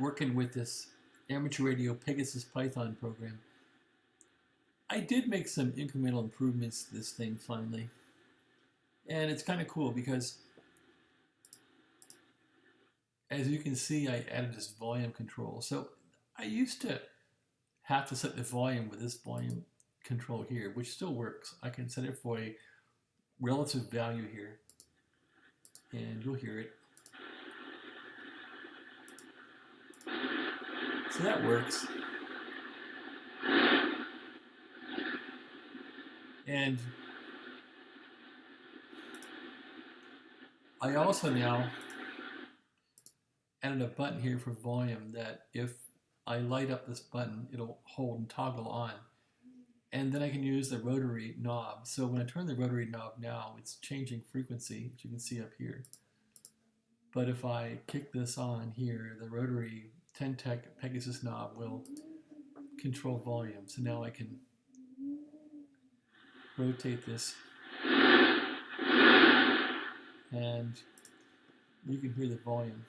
working with this amateur radio Pegasus Python program, I did make some incremental improvements to this thing finally. And it's kind of cool because, as you can see, I added this volume control. So I used to have to set the volume with this volume control here, which still works. I can set it for a relative value here, and you'll hear it. So that works. And I also now added a button here for volume that if I light up this button, it'll hold and toggle on. And then I can use the rotary knob. So when I turn the rotary knob now, it's changing frequency, which you can see up here. But if I kick this on here, the rotary Ten Tec Pegasus knob will control volume. So now I can rotate this, and you can hear the volume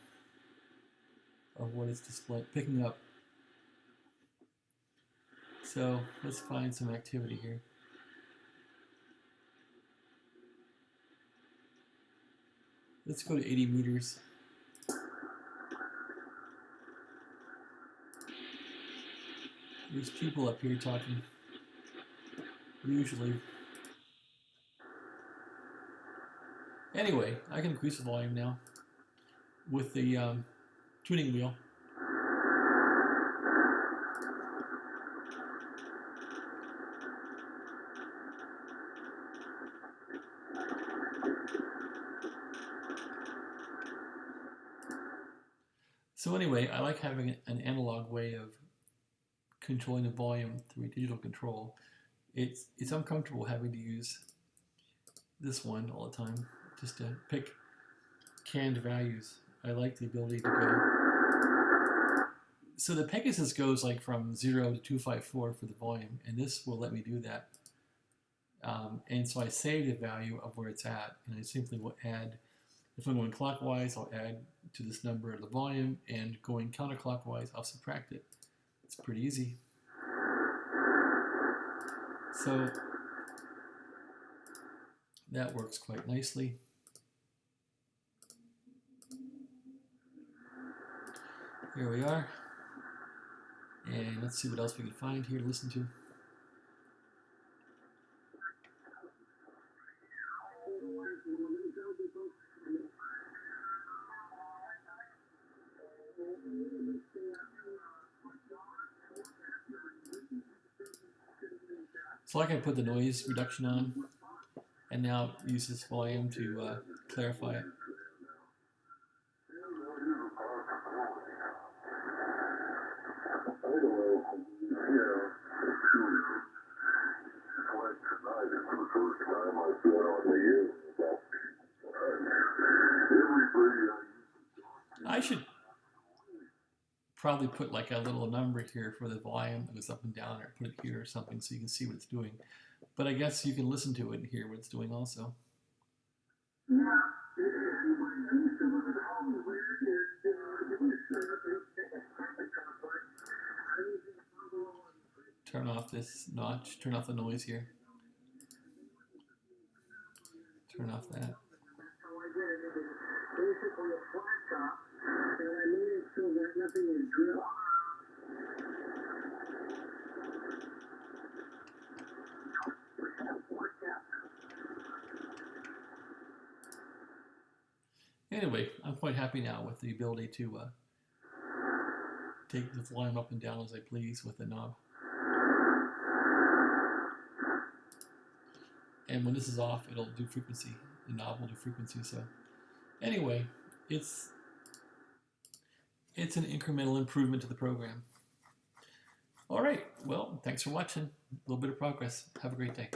of what it's picking up. So let's find some activity here. Let's go to 80 meters. There's people up here talking, usually. Anyway, I can increase the volume now with the tuning wheel. So anyway, I like having an analog way of controlling the volume through a digital control. It's uncomfortable having to use this one all the time just to pick canned values. I like the ability to go. So the Pegasus goes like from 0 to 254 for the volume, and this will let me do that. And so I save the value of where it's at, and I simply will add, if I'm going clockwise, I'll add to this number of the volume, and going counterclockwise, I'll subtract it. It's pretty easy. So that works quite nicely. Here we are. And let's see what else we can find here to listen to. So I can put the noise reduction on, and now use this volume to clarify it. I should probably put like a little number here for the volume that goes up and down, or put it here or something so you can see what it's doing. But I guess you can listen to it and hear what it's doing also. Turn off this notch, turn off the noise here. Turn off that. Anyway, I'm quite happy now with the ability to take the volume up and down as I please with the knob. And when this is off, it'll do frequency. The knob will do frequency. So anyway, it's an incremental improvement to the program. All right, well, thanks for watching. A little bit of progress. Have a great day.